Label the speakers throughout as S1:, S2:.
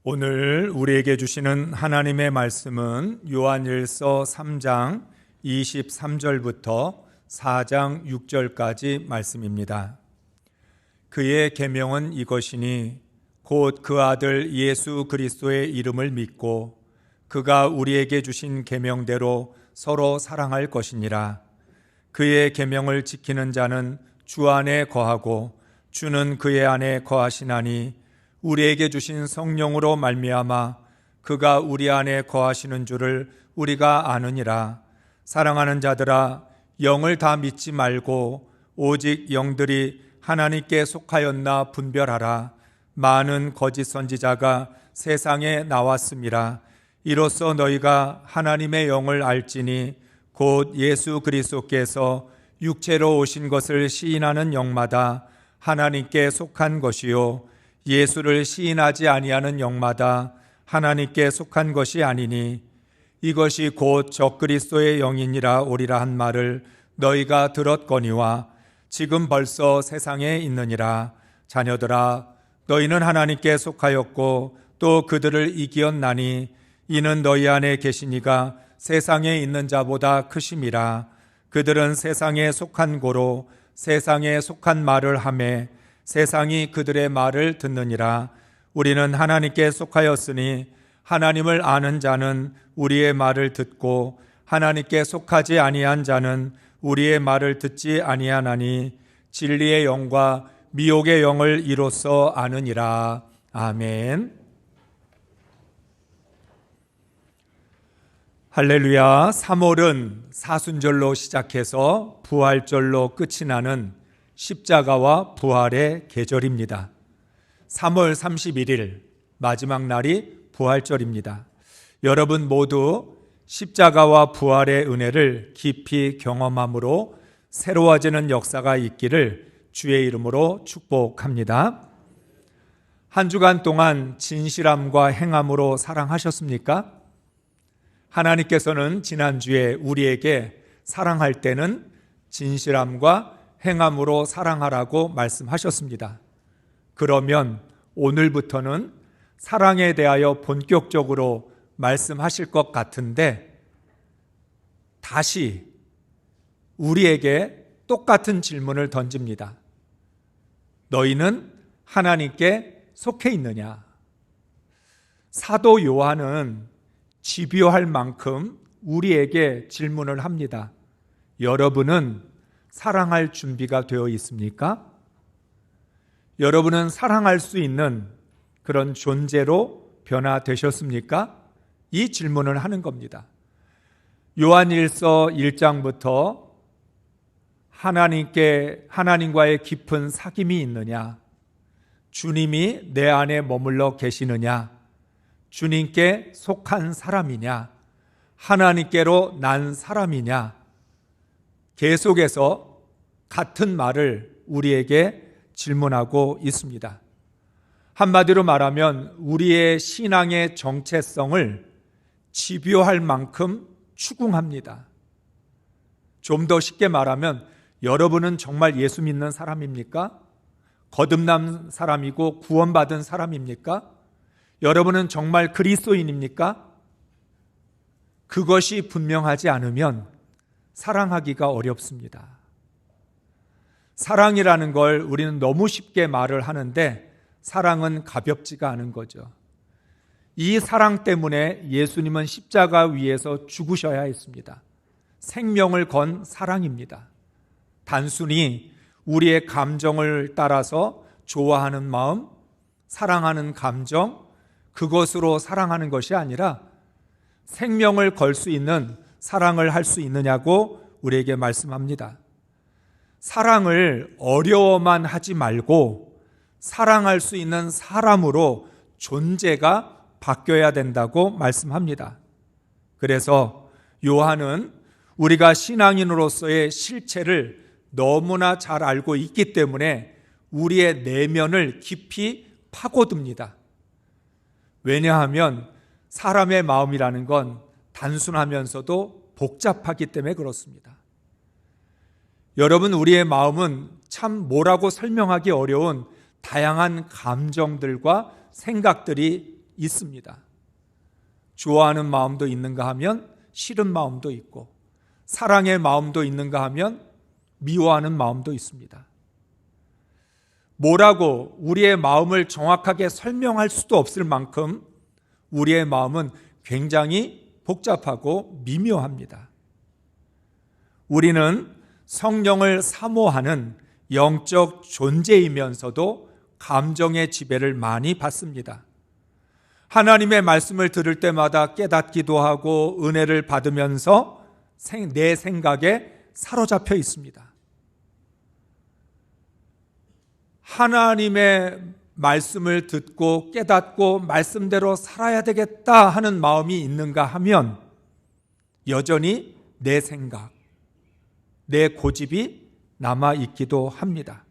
S1: 오늘 우리에게 주시는 하나님의 말씀은 요한일서 3장 23절부터 4장 6절까지 말씀입니다. 그의 계명은 이것이니 곧 그 아들 예수 그리스도의 이름을 믿고 그가 우리에게 주신 계명대로 서로 사랑할 것이니라. 그의 계명을 지키는 자는 주 안에 거하고 주는 그의 안에 거하시나니 우리에게 주신 성령으로 말미암아 그가 우리 안에 거하시는 줄을 우리가 아느니라. 사랑하는 자들아, 영을 다 믿지 말고 오직 영들이 하나님께 속하였나 분별하라. 많은 거짓 선지자가 세상에 나왔음이라. 이로써 너희가 하나님의 영을 알지니 곧 예수 그리스도께서 육체로 오신 것을 시인하는 영마다 하나님께 속한 것이요 예수를 시인하지 아니하는 영마다 하나님께 속한 것이 아니니 이것이 곧 적그리스도의 영이니라 오리라 한 말을 너희가 들었거니와 지금 벌써 세상에 있느니라. 자녀들아, 너희는 하나님께 속하였고 또 그들을 이기었나니 이는 너희 안에 계시니가 세상에 있는 자보다 크심이라. 그들은 세상에 속한 고로 세상에 속한 말을 하매 세상이 그들의 말을 듣느니라. 우리는 하나님께 속하였으니 하나님을 아는 자는 우리의 말을 듣고 하나님께 속하지 아니한 자는 우리의 말을 듣지 아니하나니 진리의 영과 미혹의 영을 이로써 아느니라. 아멘. 할렐루야. 3월은 사순절로 시작해서 부활절로 끝이 나는 십자가와 부활의 계절입니다. 3월 31일 마지막 날이 부활절입니다. 여러분 모두 십자가와 부활의 은혜를 깊이 경험함으로 새로워지는 역사가 있기를 주의 이름으로 축복합니다. 한 주간 동안 진실함과 행함으로 사랑하셨습니까? 하나님께서는 지난주에 우리에게 사랑할 때는 진실함과 행함으로 사랑하라고 말씀하셨습니다. 그러면 오늘부터는 사랑에 대하여 본격적으로 말씀하실 것 같은데 다시 우리에게 똑같은 질문을 던집니다. 너희는 하나님께 속해 있느냐? 사도 요한은 집요할 만큼 우리에게 질문을 합니다. 여러분은 사랑할 준비가 되어 있습니까? 여러분은 사랑할 수 있는 그런 존재로 변화되셨습니까? 이 질문을 하는 겁니다. 요한일서 1장부터 하나님과의 깊은 사귐이 있느냐? 주님이 내 안에 머물러 계시느냐? 주님께 속한 사람이냐? 하나님께로 난 사람이냐? 계속해서 같은 말을 우리에게 질문하고 있습니다. 한마디로 말하면 우리의 신앙의 정체성을 집요할 만큼 추궁합니다. 좀 더 쉽게 말하면 여러분은 정말 예수 믿는 사람입니까? 거듭난 사람이고 구원받은 사람입니까? 여러분은 정말 그리스도인입니까? 그것이 분명하지 않으면 사랑하기가 어렵습니다. 사랑이라는 걸 우리는 너무 쉽게 말을 하는데 사랑은 가볍지가 않은 거죠. 이 사랑 때문에 예수님은 십자가 위에서 죽으셔야 했습니다. 생명을 건 사랑입니다. 단순히 우리의 감정을 따라서 좋아하는 마음, 사랑하는 감정, 그것으로 사랑하는 것이 아니라 생명을 걸 수 있는 사랑을 할 수 있느냐고 우리에게 말씀합니다. 사랑을 어려워만 하지 말고 사랑할 수 있는 사람으로 존재가 바뀌어야 된다고 말씀합니다. 그래서 요한은 우리가 신앙인으로서의 실체를 너무나 잘 알고 있기 때문에 우리의 내면을 깊이 파고듭니다. 왜냐하면 사람의 마음이라는 건 단순하면서도 복잡하기 때문에 그렇습니다. 여러분, 우리의 마음은 참 뭐라고 설명하기 어려운 다양한 감정들과 생각들이 있습니다. 좋아하는 마음도 있는가 하면 싫은 마음도 있고, 사랑의 마음도 있는가 하면 미워하는 마음도 있습니다. 뭐라고 우리의 마음을 정확하게 설명할 수도 없을 만큼 우리의 마음은 굉장히 복잡하고 미묘합니다. 우리는 성령을 사모하는 영적 존재이면서도 감정의 지배를 많이 받습니다. 하나님의 말씀을 들을 때마다 깨닫기도 하고 은혜를 받으면서 내 생각에 사로잡혀 있습니다. 하나님의 말씀을 듣고 깨닫고 말씀대로 살아야 되겠다 하는 마음이 있는가 하면 여전히 내 생각, 내 고집이 남아있기도 합니다.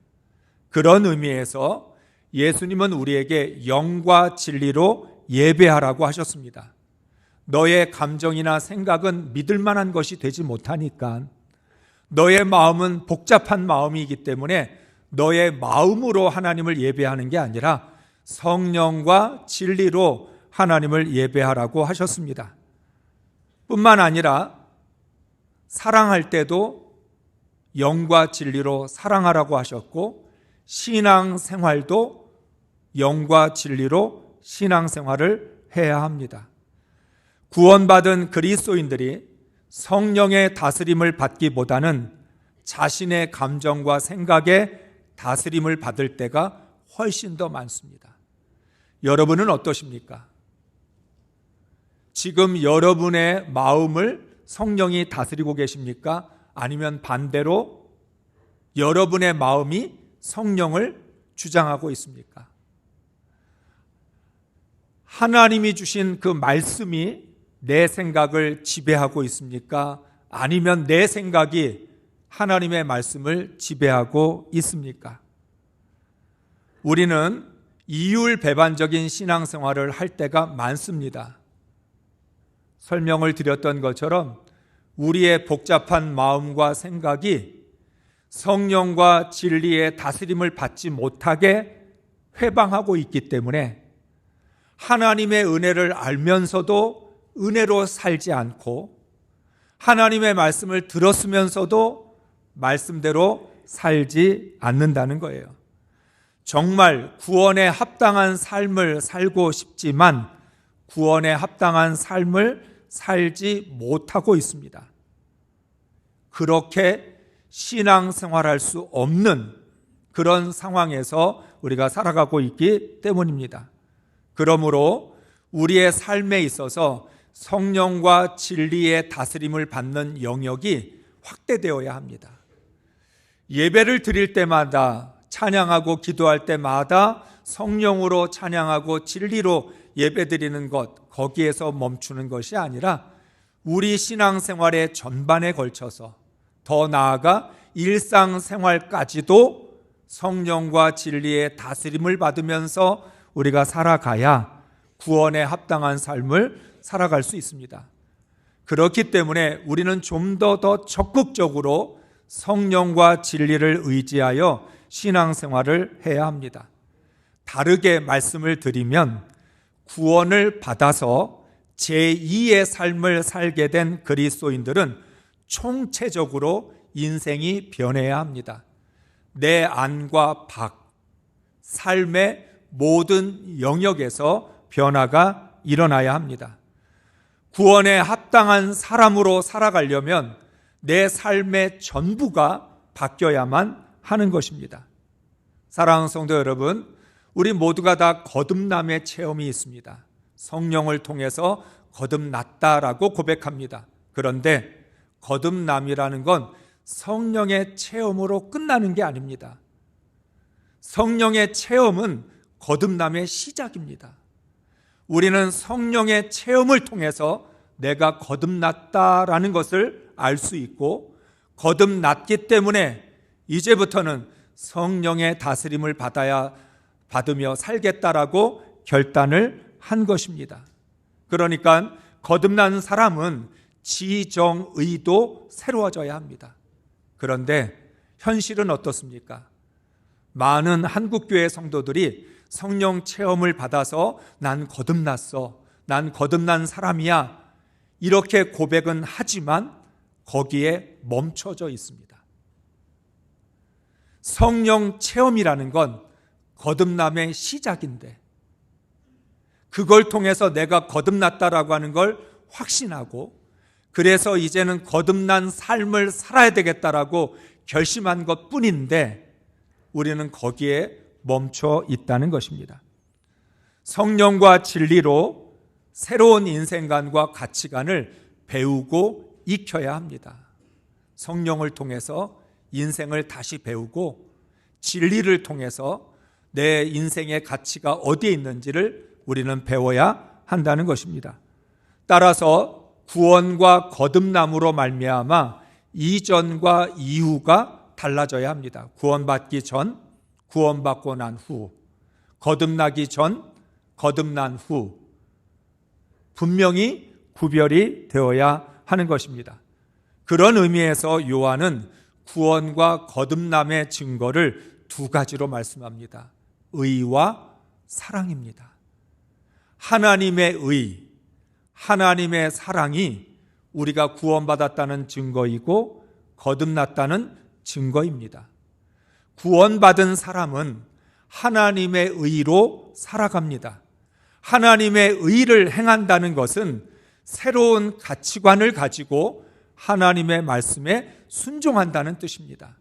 S1: 그런 의미에서 예수님은 우리에게 영과 진리로 예배하라고 하셨습니다. 너의 감정이나 생각은 믿을 만한 것이 되지 못하니까, 너의 마음은 복잡한 마음이기 때문에 너의 마음으로 하나님을 예배하는 게 아니라 성령과 진리로 하나님을 예배하라고 하셨습니다. 뿐만 아니라 사랑할 때도 영과 진리로 사랑하라고 하셨고, 신앙생활도 영과 진리로 신앙생활을 해야 합니다. 구원받은 그리스도인들이 성령의 다스림을 받기보다는 자신의 감정과 생각에 다스림을 받을 때가 훨씬 더 많습니다. 여러분은 어떠십니까? 지금 여러분의 마음을 성령이 다스리고 계십니까? 아니면 반대로 여러분의 마음이 성령을 주장하고 있습니까? 하나님이 주신 그 말씀이 내 생각을 지배하고 있습니까? 아니면 내 생각이 하나님의 말씀을 지배하고 있습니까? 우리는 이율배반적인 신앙생활을 할 때가 많습니다. 설명을 드렸던 것처럼 우리의 복잡한 마음과 생각이 성령과 진리의 다스림을 받지 못하게 회방하고 있기 때문에 하나님의 은혜를 알면서도 은혜로 살지 않고, 하나님의 말씀을 들었으면서도 말씀대로 살지 않는다는 거예요. 정말 구원에 합당한 삶을 살고 싶지만 구원에 합당한 삶을 살지 못하고 있습니다. 그렇게 신앙생활할 수 없는 그런 상황에서 우리가 살아가고 있기 때문입니다. 그러므로 우리의 삶에 있어서 성령과 진리의 다스림을 받는 영역이 확대되어야 합니다. 예배를 드릴 때마다, 찬양하고 기도할 때마다 성령으로 찬양하고 진리로 예배드리는 것, 거기에서 멈추는 것이 아니라 우리 신앙생활의 전반에 걸쳐서, 더 나아가 일상생활까지도 성령과 진리의 다스림을 받으면서 우리가 살아가야 구원에 합당한 삶을 살아갈 수 있습니다. 그렇기 때문에 우리는 좀 더 적극적으로 성령과 진리를 의지하여 신앙생활을 해야 합니다. 다르게 말씀을 드리면 구원을 받아서 제2의 삶을 살게 된 그리스도인들은 총체적으로 인생이 변해야 합니다. 내 안과 밖, 삶의 모든 영역에서 변화가 일어나야 합니다. 구원에 합당한 사람으로 살아가려면 내 삶의 전부가 바뀌어야만 하는 것입니다. 사랑하는 성도 여러분, 우리 모두가 다 거듭남의 체험이 있습니다. 성령을 통해서 거듭났다라고 고백합니다. 그런데 거듭남이라는 건 성령의 체험으로 끝나는 게 아닙니다. 성령의 체험은 거듭남의 시작입니다. 우리는 성령의 체험을 통해서 내가 거듭났다라는 것을 알 수 있고, 거듭났기 때문에 이제부터는 성령의 다스림을 받으며 살겠다라고 결단을 한 것입니다. 그러니까 거듭난 사람은 지정의도 새로워져야 합니다. 그런데 현실은 어떻습니까? 많은 한국교회 성도들이 성령 체험을 받아서 난 거듭났어, 난 거듭난 사람이야, 이렇게 고백은 하지만 거기에 멈춰져 있습니다. 성령 체험이라는 건 거듭남의 시작인데, 그걸 통해서 내가 거듭났다라고 하는 걸 확신하고, 그래서 이제는 거듭난 삶을 살아야 되겠다라고 결심한 것 뿐인데, 우리는 거기에 멈춰 있다는 것입니다. 성령과 진리로 새로운 인생관과 가치관을 배우고 익혀야 합니다. 성령을 통해서 인생을 다시 배우고, 진리를 통해서 내 인생의 가치가 어디에 있는지를 우리는 배워야 한다는 것입니다. 따라서 구원과 거듭남으로 말미암아 이전과 이후가 달라져야 합니다. 구원받기 전, 구원받고 난 후, 거듭나기 전, 거듭난 후, 분명히 구별이 되어야 하는 것입니다. 그런 의미에서 요한은 구원과 거듭남의 증거를 두 가지로 말씀합니다. 의와 사랑입니다. 하나님의 의, 하나님의 사랑이 우리가 구원받았다는 증거이고 거듭났다는 증거입니다. 구원받은 사람은 하나님의 의로 살아갑니다. 하나님의 의를 행한다는 것은 새로운 가치관을 가지고 하나님의 말씀에 순종한다는 뜻입니다.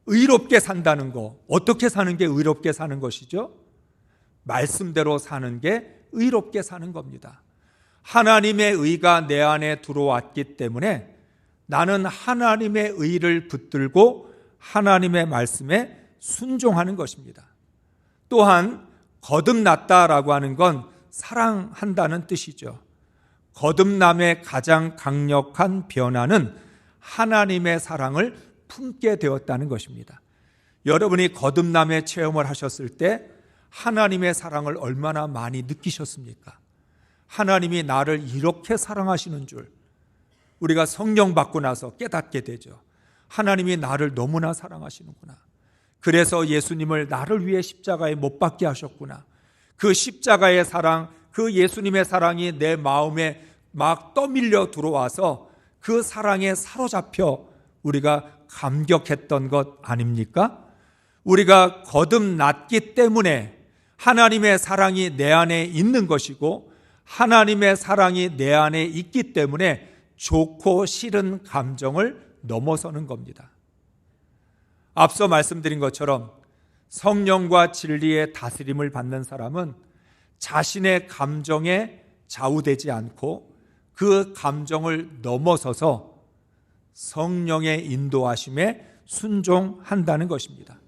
S1: 의롭게 산다는 거, 어떻게 사는 게 의롭게 사는 것이죠? 말씀대로 사는 게 의롭게 사는 겁니다. 하나님의 의가 내 안에 들어왔기 때문에 나는 하나님의 의를 붙들고 하나님의 말씀에 순종하는 것입니다. 또한 거듭났다라고 하는 건 사랑한다는 뜻이죠. 거듭남의 가장 강력한 변화는 하나님의 사랑을 품게 되었다는 것입니다. 여러분이 거듭남의 체험을 하셨을 때 하나님의 사랑을 얼마나 많이 느끼셨습니까? 하나님이 나를 이렇게 사랑하시는 줄 우리가 성령 받고 나서 깨닫게 되죠. 하나님이 나를 너무나 사랑하시는구나. 그래서 예수님을 나를 위해 십자가에 못 박게 하셨구나. 그 십자가의 사랑, 그 예수님의 사랑이 내 마음에 막 떠밀려 들어와서 그 사랑에 사로잡혀 우리가 감격했던 것 아닙니까? 우리가 거듭났기 때문에 하나님의 사랑이 내 안에 있는 것이고, 하나님의 사랑이 내 안에 있기 때문에 좋고 싫은 감정을 넘어서는 겁니다. 앞서 말씀드린 것처럼 성령과 진리의 다스림을 받는 사람은 자신의 감정에 좌우되지 않고 그 감정을 넘어서서 성령의 인도하심에 순종한다는 것입니다.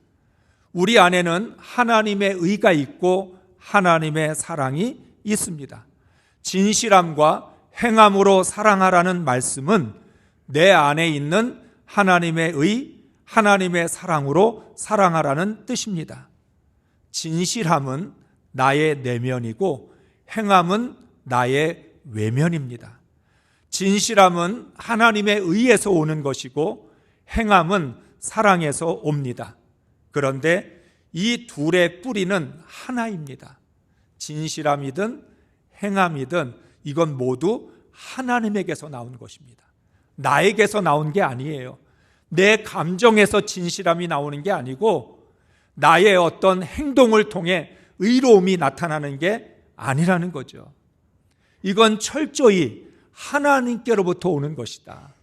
S1: 우리 안에는 하나님의 의가 있고 하나님의 사랑이 있습니다. 진실함과 행함으로 사랑하라는 말씀은 내 안에 있는 하나님의 의, 하나님의 사랑으로 사랑하라는 뜻입니다. 진실함은 나의 내면이고 행함은 나의 외면입니다. 진실함은 하나님의 의에서 오는 것이고 행함은 사랑에서 옵니다. 그런데 이 둘의 뿌리는 하나입니다. 진실함이든 행함이든 이건 모두 하나님에게서 나온 것입니다. 나에게서 나온 게 아니에요. 내 감정에서 진실함이 나오는 게 아니고 나의 어떤 행동을 통해 의로움이 나타나는 게 아니라는 거죠. 이건 철저히 하나님께로부터 오는 것이다.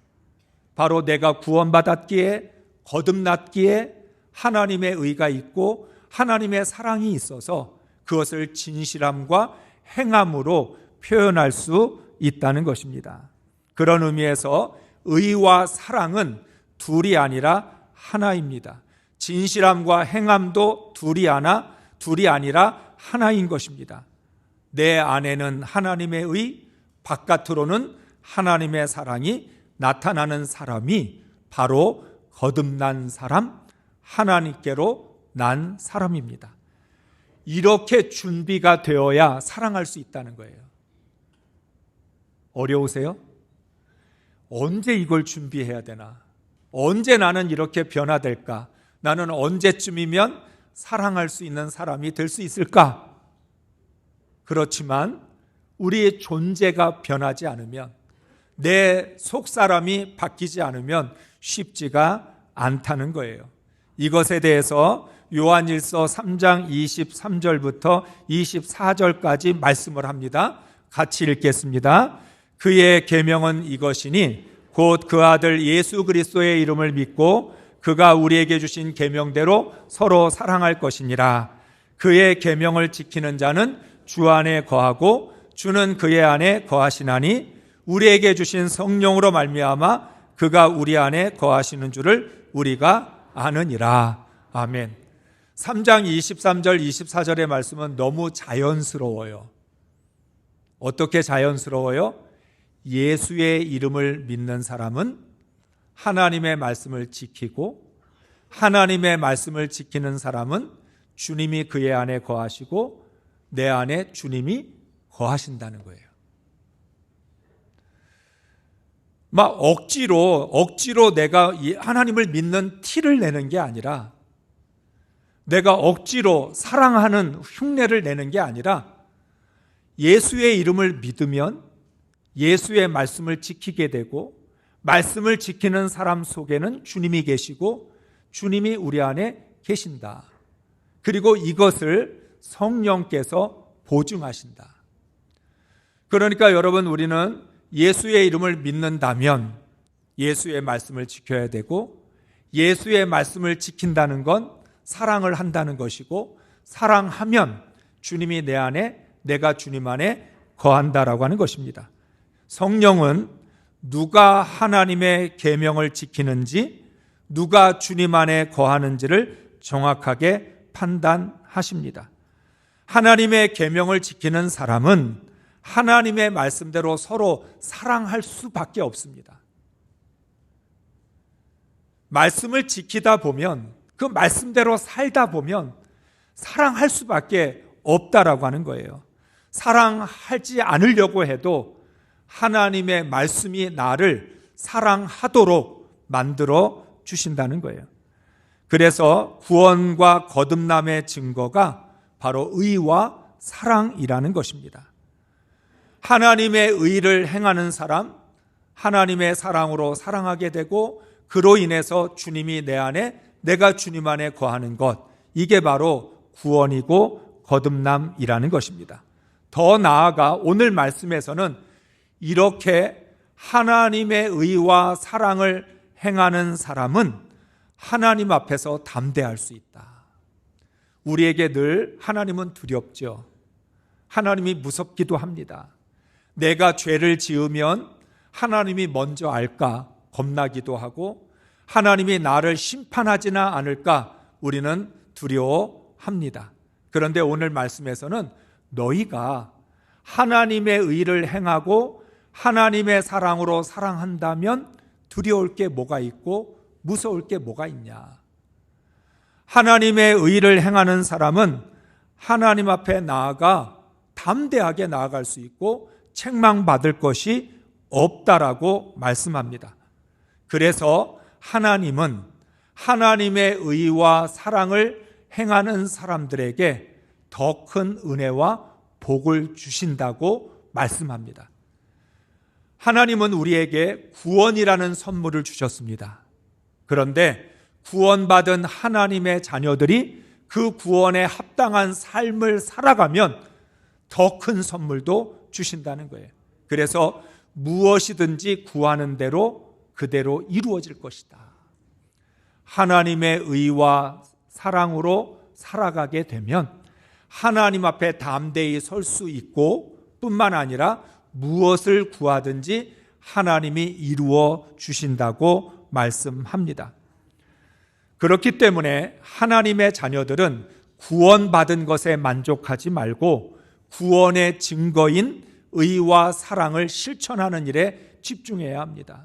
S1: 바로 내가 구원받았기에, 거듭났기에 하나님의 의가 있고 하나님의 사랑이 있어서 그것을 진실함과 행함으로 표현할 수 있다는 것입니다. 그런 의미에서 의와 사랑은 둘이 아니라 하나입니다. 진실함과 행함도 둘이 아니라 하나인 것입니다. 내 안에는 하나님의 의, 바깥으로는 하나님의 사랑이 나타나는 사람이 바로 거듭난 사람, 하나님께로 난 사람입니다. 이렇게 준비가 되어야 사랑할 수 있다는 거예요. 어려우세요? 언제 이걸 준비해야 되나? 언제 나는 이렇게 변화될까? 나는 언제쯤이면 사랑할 수 있는 사람이 될 수 있을까? 그렇지만 우리의 존재가 변하지 않으면, 내 속사람이 바뀌지 않으면 쉽지가 않다는 거예요. 이것에 대해서 요한일서 3장 23절부터 24절까지 말씀을 합니다. 같이 읽겠습니다. 그의 계명은 이것이니 곧 그 아들 예수 그리스도의 이름을 믿고 그가 우리에게 주신 계명대로 서로 사랑할 것이니라. 그의 계명을 지키는 자는 주 안에 거하고 주는 그의 안에 거하시나니 우리에게 주신 성령으로 말미암아 그가 우리 안에 거하시는 줄을 우리가 아느니라. 아멘. 3장 23절 24절의 말씀은 너무 자연스러워요. 어떻게 자연스러워요? 예수의 이름을 믿는 사람은 하나님의 말씀을 지키고, 하나님의 말씀을 지키는 사람은 주님이 그의 안에 거하시고 내 안에 주님이 거하신다는 거예요. 막 억지로 내가 하나님을 믿는 티를 내는 게 아니라, 내가 억지로 사랑하는 흉내를 내는 게 아니라, 예수의 이름을 믿으면 예수의 말씀을 지키게 되고, 말씀을 지키는 사람 속에는 주님이 계시고 주님이 우리 안에 계신다. 그리고 이것을 성령께서 보증하신다. 그러니까 여러분, 우리는 예수의 이름을 믿는다면 예수의 말씀을 지켜야 되고, 예수의 말씀을 지킨다는 건 사랑을 한다는 것이고, 사랑하면 주님이 내 안에, 내가 주님 안에 거한다라고 하는 것입니다. 성령은 누가 하나님의 계명을 지키는지, 누가 주님 안에 거하는지를 정확하게 판단하십니다. 하나님의 계명을 지키는 사람은 하나님의 말씀대로 서로 사랑할 수밖에 없습니다. 말씀을 지키다 보면, 그 말씀대로 살다 보면 사랑할 수밖에 없다라고 하는 거예요. 사랑하지 않으려고 해도 하나님의 말씀이 나를 사랑하도록 만들어 주신다는 거예요. 그래서 구원과 거듭남의 증거가 바로 의와 사랑이라는 것입니다. 하나님의 의를 행하는 사람, 하나님의 사랑으로 사랑하게 되고, 그로 인해서 주님이 내 안에, 내가 주님 안에 거하는 것, 이게 바로 구원이고 거듭남이라는 것입니다. 더 나아가 오늘 말씀에서는 이렇게 하나님의 의와 사랑을 행하는 사람은 하나님 앞에서 담대할 수 있다. 우리에게 늘 하나님은 두렵죠. 하나님이 무섭기도 합니다. 내가 죄를 지으면 하나님이 먼저 알까 겁나기도 하고, 하나님이 나를 심판하지나 않을까 우리는 두려워합니다. 그런데 오늘 말씀에서는 너희가 하나님의 의를 행하고 하나님의 사랑으로 사랑한다면 두려울 게 뭐가 있고 무서울 게 뭐가 있냐. 하나님의 의를 행하는 사람은 하나님 앞에 나아가 담대하게 나아갈 수 있고 책망받을 것이 없다라고 말씀합니다. 그래서 하나님은 하나님의 의와 사랑을 행하는 사람들에게 더 큰 은혜와 복을 주신다고 말씀합니다. 하나님은 우리에게 구원이라는 선물을 주셨습니다. 그런데 구원받은 하나님의 자녀들이 그 구원에 합당한 삶을 살아가면 더 큰 선물도 주신다는 거예요. 그래서 무엇이든지 구하는 대로 그대로 이루어질 것이다. 하나님의 의와 사랑으로 살아가게 되면 하나님 앞에 담대히 설 수 있고, 뿐만 아니라 무엇을 구하든지 하나님이 이루어 주신다고 말씀합니다. 그렇기 때문에 하나님의 자녀들은 구원받은 것에 만족하지 말고 구원의 증거인 의와 사랑을 실천하는 일에 집중해야 합니다.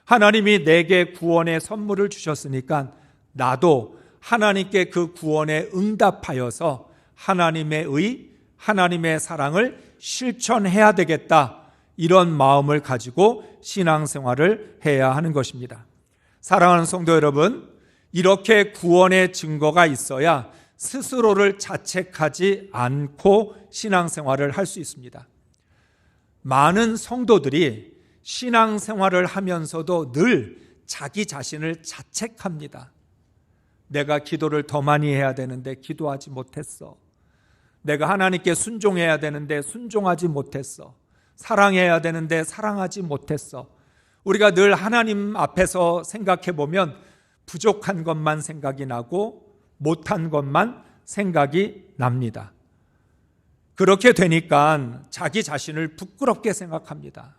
S1: 하나님이 내게 구원의 선물을 주셨으니까 나도 하나님께 그 구원에 응답하여서 하나님의 의, 하나님의 사랑을 실천해야 되겠다, 이런 마음을 가지고 신앙생활을 해야 하는 것입니다. 사랑하는 성도 여러분, 이렇게 구원의 증거가 있어야 스스로를 자책하지 않고 신앙생활을 할 수 있습니다. 많은 성도들이 신앙생활을 하면서도 늘 자기 자신을 자책합니다. 내가 기도를 더 많이 해야 되는데 기도하지 못했어. 내가 하나님께 순종해야 되는데 순종하지 못했어. 사랑해야 되는데 사랑하지 못했어. 우리가 늘 하나님 앞에서 생각해 보면 부족한 것만 생각이 나고 못한 것만 생각이 납니다. 그렇게 되니까 자기 자신을 부끄럽게 생각합니다.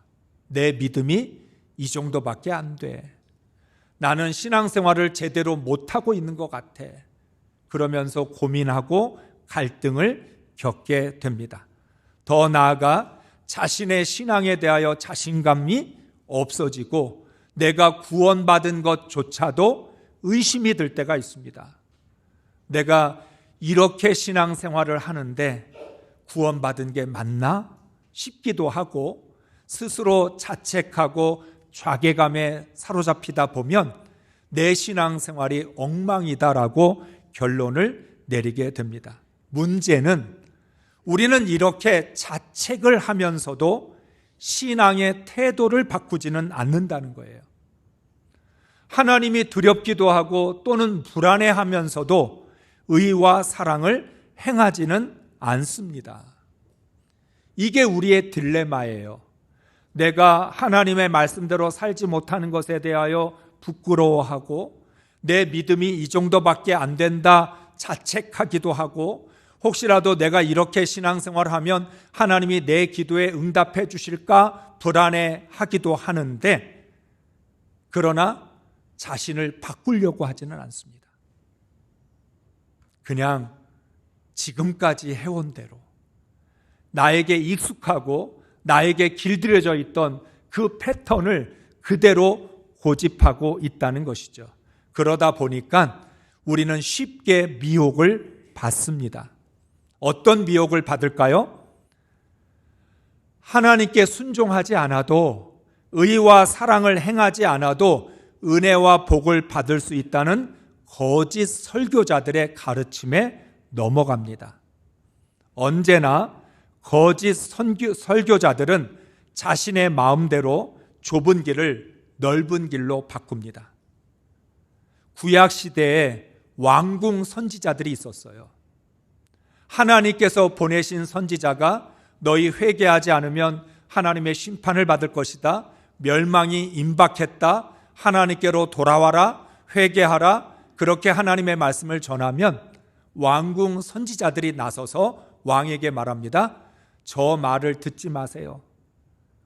S1: 내 믿음이 이 정도밖에 안 돼. 나는 신앙생활을 제대로 못하고 있는 것 같아. 그러면서 고민하고 갈등을 겪게 됩니다. 더 나아가 자신의 신앙에 대하여 자신감이 없어지고 내가 구원받은 것조차도 의심이 들 때가 있습니다. 내가 이렇게 신앙생활을 하는데 구원받은 게 맞나 싶기도 하고 스스로 자책하고 좌계감에 사로잡히다 보면 내 신앙생활이 엉망이다라고 결론을 내리게 됩니다. 문제는 우리는 이렇게 자책을 하면서도 신앙의 태도를 바꾸지는 않는다는 거예요. 하나님이 두렵기도 하고 또는 불안해하면서도 의와 사랑을 행하지는 않습니다. 이게 우리의 딜레마예요. 내가 하나님의 말씀대로 살지 못하는 것에 대하여 부끄러워하고 내 믿음이 이 정도밖에 안 된다 자책하기도 하고 혹시라도 내가 이렇게 신앙생활을 하면 하나님이 내 기도에 응답해 주실까 불안해하기도 하는데 그러나 자신을 바꾸려고 하지는 않습니다. 그냥 지금까지 해온 대로 나에게 익숙하고 나에게 길들여져 있던 그 패턴을 그대로 고집하고 있다는 것이죠. 그러다 보니까 우리는 쉽게 미혹을 받습니다. 어떤 미혹을 받을까요? 하나님께 순종하지 않아도 의와 사랑을 행하지 않아도 은혜와 복을 받을 수 있다는 거짓 설교자들의 가르침에 넘어갑니다. 언제나 거짓 설교자들은 자신의 마음대로 좁은 길을 넓은 길로 바꿉니다. 구약 시대에 왕궁 선지자들이 있었어요. 하나님께서 보내신 선지자가 너희 회개하지 않으면 하나님의 심판을 받을 것이다. 멸망이 임박했다. 하나님께로 돌아와라. 회개하라. 그렇게 하나님의 말씀을 전하면 왕궁 선지자들이 나서서 왕에게 말합니다. 저 말을 듣지 마세요.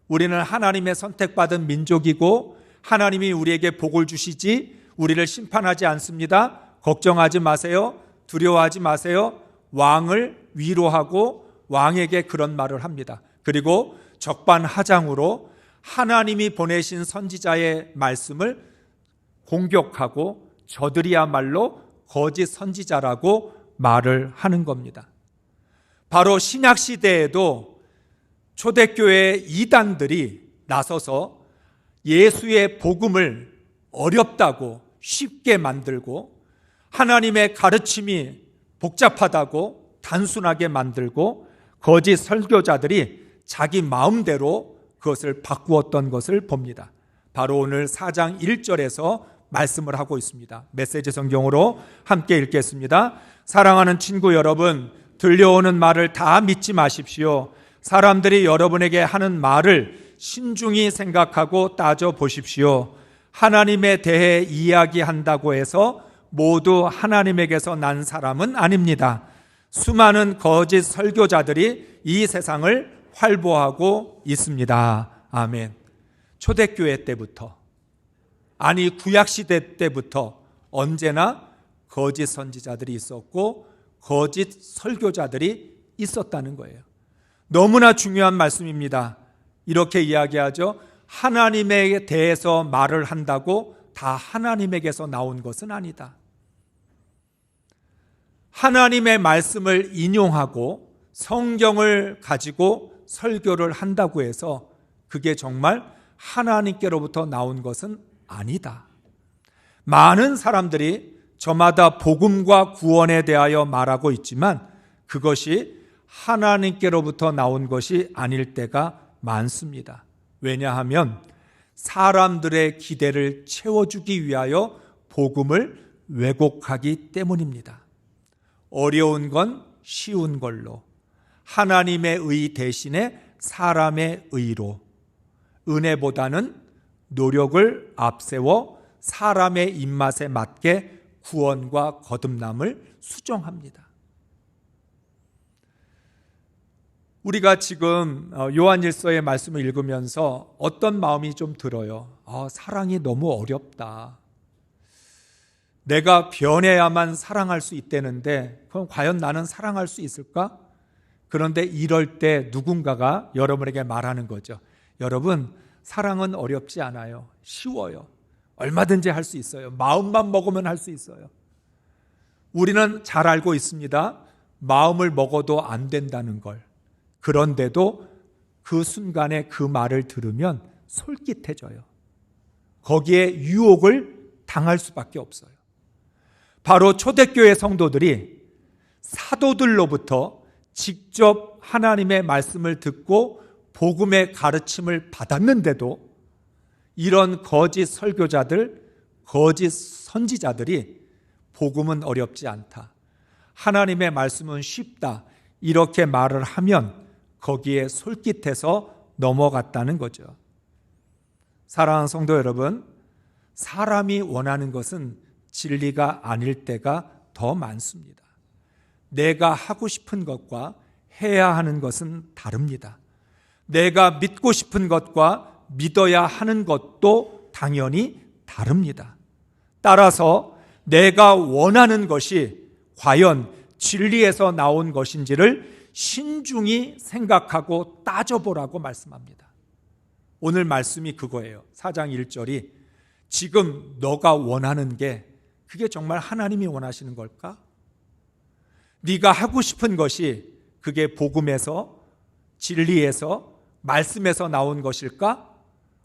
S1: 우리는 하나님의 선택받은 민족이고 하나님이 우리에게 복을 주시지 우리를 심판하지 않습니다. 걱정하지 마세요. 두려워하지 마세요. 왕을 위로하고 왕에게 그런 말을 합니다. 그리고 적반하장으로 하나님이 보내신 선지자의 말씀을 공격하고 저들이야말로 거짓 선지자라고 말을 하는 겁니다. 바로 신약 시대에도 초대교회 이단들이 나서서 예수의 복음을 어렵다고 쉽게 만들고 하나님의 가르침이 복잡하다고 단순하게 만들고 거짓 설교자들이 자기 마음대로 그것을 바꾸었던 것을 봅니다. 바로 오늘 4장 1절에서 말씀을 하고 있습니다. 메시지 성경으로 함께 읽겠습니다. 사랑하는 친구 여러분, 들려오는 말을 다 믿지 마십시오. 사람들이 여러분에게 하는 말을 신중히 생각하고 따져 보십시오. 하나님에 대해 이야기한다고 해서 모두 하나님에게서 난 사람은 아닙니다. 수많은 거짓 설교자들이 이 세상을 활보하고 있습니다. 아멘. 초대교회 때부터, 아니 구약시대 때부터 언제나 거짓 선지자들이 있었고 거짓 설교자들이 있었다는 거예요. 너무나 중요한 말씀입니다. 이렇게 이야기하죠. 하나님에 대해서 말을 한다고 다 하나님에게서 나온 것은 아니다. 하나님의 말씀을 인용하고 성경을 가지고 설교를 한다고 해서 그게 정말 하나님께로부터 나온 것은 아니다. 많은 사람들이 저마다 복음과 구원에 대하여 말하고 있지만 그것이 하나님께로부터 나온 것이 아닐 때가 많습니다. 왜냐하면 사람들의 기대를 채워주기 위하여 복음을 왜곡하기 때문입니다. 어려운 건 쉬운 걸로, 하나님의 의 대신에 사람의 의로, 은혜보다는 노력을 앞세워 사람의 입맛에 맞게 구원과 거듭남을 수정합니다. 우리가 지금 요한일서의 말씀을 읽으면서 어떤 마음이 좀 들어요. 사랑이 너무 어렵다. 내가 변해야만 사랑할 수 있다는데 그럼 과연 나는 사랑할 수 있을까? 그런데 이럴 때 누군가가 여러분에게 말하는 거죠. 여러분, 사랑은 어렵지 않아요. 쉬워요. 얼마든지 할 수 있어요. 마음만 먹으면 할 수 있어요. 우리는 잘 알고 있습니다. 마음을 먹어도 안 된다는 걸. 그런데도 그 순간에 그 말을 들으면 솔깃해져요. 거기에 유혹을 당할 수밖에 없어요. 바로 초대교회 성도들이 사도들로부터 직접 하나님의 말씀을 듣고 복음의 가르침을 받았는데도 이런 거짓 설교자들, 거짓 선지자들이 복음은 어렵지 않다, 하나님의 말씀은 쉽다, 이렇게 말을 하면 거기에 솔깃해서 넘어갔다는 거죠. 사랑하는 성도 여러분, 사람이 원하는 것은 진리가 아닐 때가 더 많습니다. 내가 하고 싶은 것과 해야 하는 것은 다릅니다. 내가 믿고 싶은 것과 믿어야 하는 것도 당연히 다릅니다. 따라서 내가 원하는 것이 과연 진리에서 나온 것인지를 신중히 생각하고 따져보라고 말씀합니다. 오늘 말씀이 그거예요. 4장 1절이 지금 너가 원하는 게 그게 정말 하나님이 원하시는 걸까? 네가 하고 싶은 것이 그게 복음에서, 진리에서, 말씀에서 나온 것일까?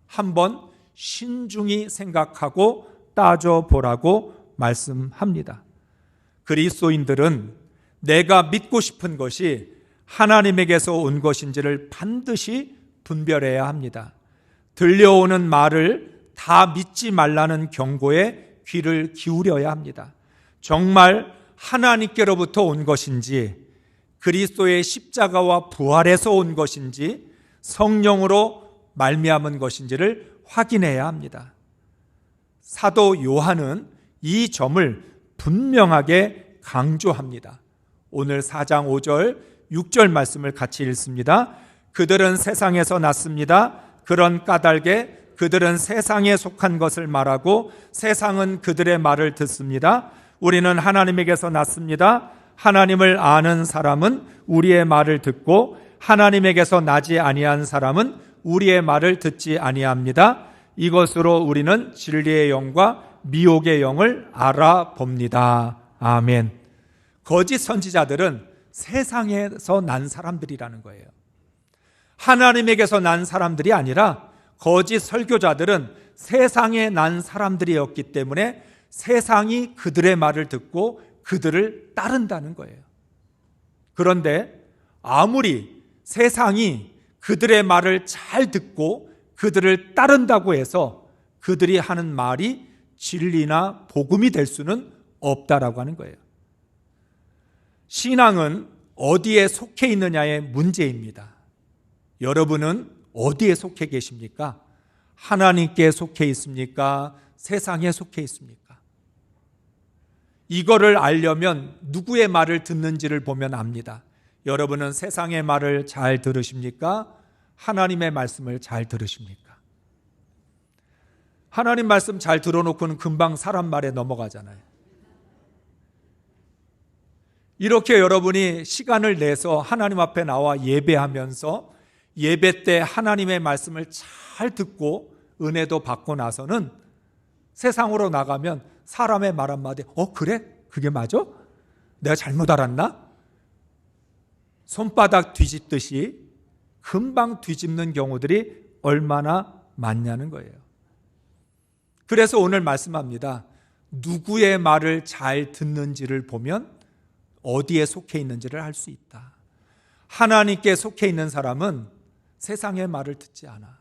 S1: 한번 신중히 생각하고 따져보라고 말씀합니다. 그리스도인들은 내가 믿고 싶은 것이 하나님에게서 온 것인지를 반드시 분별해야 합니다. 들려오는 말을 다 믿지 말라는 경고에 귀를 기울여야 합니다. 정말 하나님께로부터 온 것인지, 그리스도의 십자가와 부활에서 온 것인지, 성령으로 말미암은 것인지를 확인해야 합니다. 사도 요한은 이 점을 분명하게 강조합니다. 오늘 4장 5절, 6절 말씀을 같이 읽습니다. 그들은 세상에서 났습니다. 그런 까닭에 그들은 세상에 속한 것을 말하고 세상은 그들의 말을 듣습니다. 우리는 하나님에게서 났습니다. 하나님을 아는 사람은 우리의 말을 듣고 하나님에게서 나지 아니한 사람은 우리의 말을 듣지 아니합니다. 이것으로 우리는 진리의 영과 미혹의 영을 알아봅니다. 아멘. 거짓 선지자들은 세상에서 난 사람들이라는 거예요. 하나님에게서 난 사람들이 아니라 거짓 설교자들은 세상에 난 사람들이었기 때문에 세상이 그들의 말을 듣고 그들을 따른다는 거예요. 그런데 아무리 세상이 그들의 말을 잘 듣고 그들을 따른다고 해서 그들이 하는 말이 진리나 복음이 될 수는 없다라고 하는 거예요. 신앙은 어디에 속해 있느냐의 문제입니다. 여러분은 어디에 속해 계십니까? 하나님께 속해 있습니까? 세상에 속해 있습니까? 이거를 알려면 누구의 말을 듣는지를 보면 압니다. 여러분은 세상의 말을 잘 들으십니까? 하나님의 말씀을 잘 들으십니까? 하나님 말씀 잘 들어놓고는 금방 사람 말에 넘어가잖아요. 이렇게 여러분이 시간을 내서 하나님 앞에 나와 예배하면서 예배 때 하나님의 말씀을 잘 듣고 은혜도 받고 나서는 세상으로 나가면 사람의 말 한마디, 그래? 그게 맞아? 내가 잘못 알았나? 손바닥 뒤집듯이 금방 뒤집는 경우들이 얼마나 많냐는 거예요. 그래서 오늘 말씀합니다. 누구의 말을 잘 듣는지를 보면 어디에 속해 있는지를 알 수 있다. 하나님께 속해 있는 사람은 세상의 말을 듣지 않아.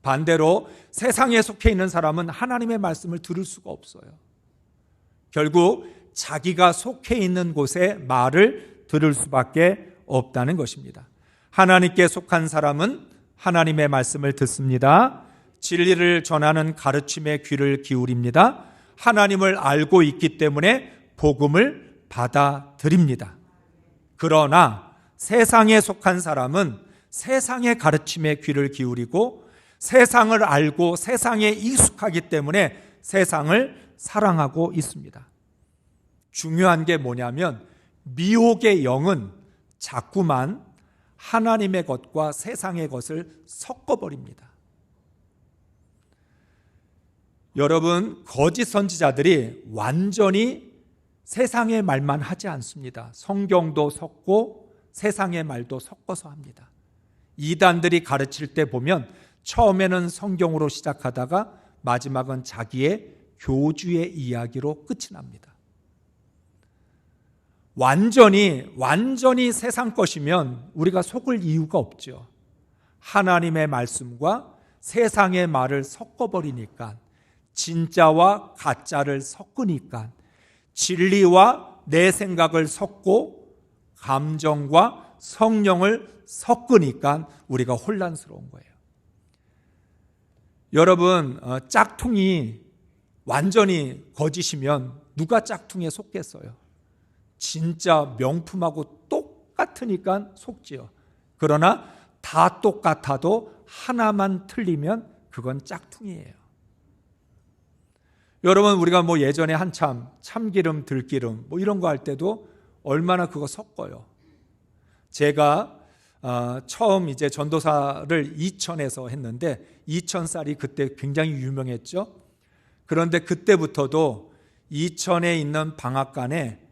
S1: 반대로 세상에 속해 있는 사람은 하나님의 말씀을 들을 수가 없어요. 결국 자기가 속해 있는 곳의 말을 들을 수밖에 없다는 것입니다. 하나님께 속한 사람은 하나님의 말씀을 듣습니다. 진리를 전하는 가르침에 귀를 기울입니다. 하나님을 알고 있기 때문에 복음을 받아들입니다. 그러나 세상에 속한 사람은 세상의 가르침에 귀를 기울이고 세상을 알고 세상에 익숙하기 때문에 세상을 사랑하고 있습니다. 중요한 게 뭐냐면 미혹의 영은 자꾸만 하나님의 것과 세상의 것을 섞어버립니다. 여러분, 거짓 선지자들이 완전히 세상의 말만 하지 않습니다. 성경도 섞고 세상의 말도 섞어서 합니다. 이단들이 가르칠 때 보면 처음에는 성경으로 시작하다가 마지막은 자기의 교주의 이야기로 끝이 납니다. 완전히 세상 것이면 우리가 속을 이유가 없죠. 하나님의 말씀과 세상의 말을 섞어버리니까, 진짜와 가짜를 섞으니까, 진리와 내 생각을 섞고 감정과 성령을 섞으니까 우리가 혼란스러운 거예요. 여러분, 짝퉁이 완전히 거짓이면 누가 짝퉁에 속겠어요? 진짜 명품하고 똑같으니까 속지요. 그러나 다 똑같아도 하나만 틀리면 그건 짝퉁이에요. 여러분, 우리가 예전에 한참 참기름, 들기름 이런 거 할 때도 얼마나 그거 섞어요. 제가 처음 이제 전도사를 이천에서 했는데 이천쌀이 그때 굉장히 유명했죠. 그런데 그때부터도 이천에 있는 방앗간에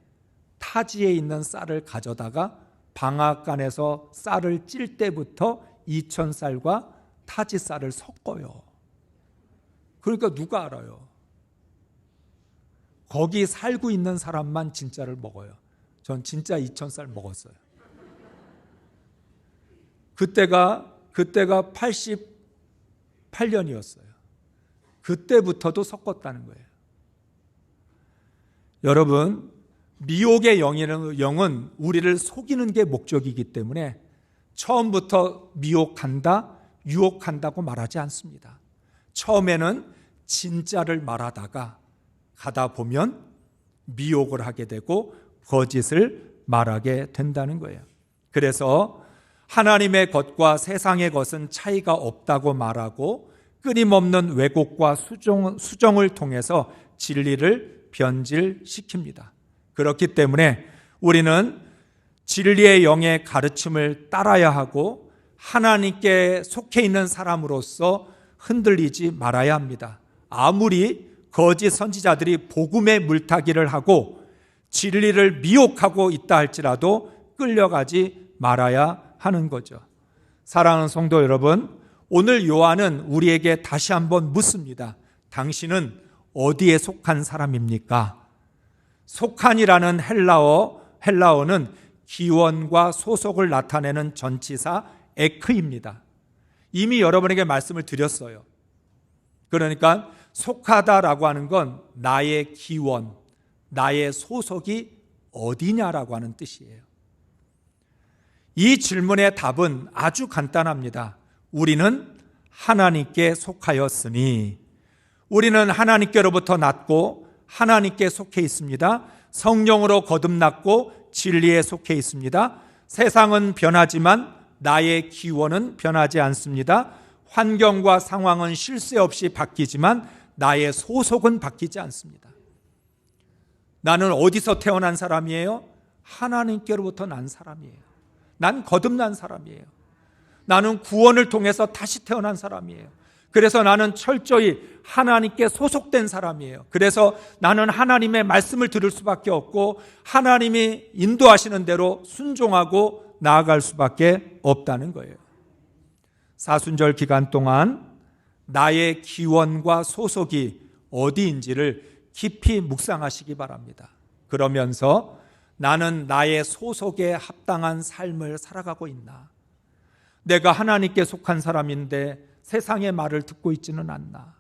S1: 타지에 있는 쌀을 가져다가 방앗간에서 쌀을 찔 때부터 이천쌀과 타지 쌀을 섞어요. 그러니까 누가 알아요? 거기 살고 있는 사람만 진짜를 먹어요. 전 진짜 이천쌀 먹었어요. 그때가 88년이었어요. 그때부터도 섞었다는 거예요. 여러분, 미혹의 영은 우리를 속이는 게 목적이기 때문에 처음부터 미혹한다, 유혹한다고 말하지 않습니다. 처음에는 진짜를 말하다가 가다 보면 미혹을 하게 되고 거짓을 말하게 된다는 거예요. 그래서 하나님의 것과 세상의 것은 차이가 없다고 말하고 끊임없는 왜곡과 수정을 통해서 진리를 변질시킵니다. 그렇기 때문에 우리는 진리의 영의 가르침을 따라야 하고 하나님께 속해 있는 사람으로서 흔들리지 말아야 합니다. 아무리 거짓 선지자들이 복음의 물타기를 하고 진리를 미혹하고 있다 할지라도 끌려가지 말아야 하는 거죠. 사랑하는 성도 여러분, 오늘 요한은 우리에게 다시 한번 묻습니다. 당신은 어디에 속한 사람입니까? 속한이라는 헬라어는 기원과 소속을 나타내는 전치사 에크입니다. 이미 여러분에게 말씀을 드렸어요. 그러니까 속하다라고 하는 건 나의 기원, 나의 소속이 어디냐라고 하는 뜻이에요. 이 질문의 답은 아주 간단합니다. 우리는 하나님께 속하였으니, 우리는 하나님께로부터 났고 하나님께 속해 있습니다. 성령으로 거듭났고 진리에 속해 있습니다. 세상은 변하지만 나의 기원은 변하지 않습니다. 환경과 상황은 쉴 새 없이 바뀌지만 나의 소속은 바뀌지 않습니다. 나는 어디서 태어난 사람이에요? 하나님께로부터 난 사람이에요. 난 거듭난 사람이에요. 나는 구원을 통해서 다시 태어난 사람이에요. 그래서 나는 철저히 하나님께 소속된 사람이에요. 그래서 나는 하나님의 말씀을 들을 수밖에 없고 하나님이 인도하시는 대로 순종하고 나아갈 수밖에 없다는 거예요. 사순절 기간 동안 나의 기원과 소속이 어디인지를 깊이 묵상하시기 바랍니다. 그러면서 나는 나의 소속에 합당한 삶을 살아가고 있나? 내가 하나님께 속한 사람인데 세상의 말을 듣고 있지는 않나?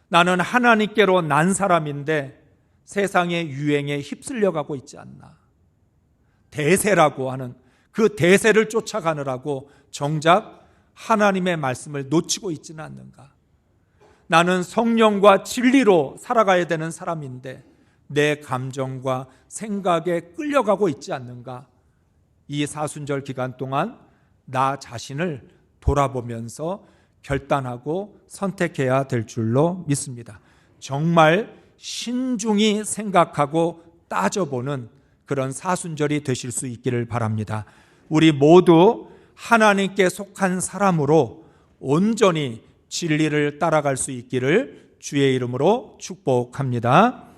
S1: 나는 하나님께로 난 사람인데 세상의 유행에 휩쓸려 가고 있지 않나? 대세라고 하는 그 대세를 쫓아가느라고 정작 하나님의 말씀을 놓치고 있지는 않는가? 나는 성령과 진리로 살아가야 되는 사람인데 내 감정과 생각에 끌려가고 있지 않는가? 이 사순절 기간 동안 나 자신을 돌아보면서 결단하고 선택해야 될 줄로 믿습니다. 정말 신중히 생각하고 따져보는 그런 사순절이 되실 수 있기를 바랍니다. 우리 모두 하나님께 속한 사람으로 온전히 진리를 따라갈 수 있기를 주의 이름으로 축복합니다.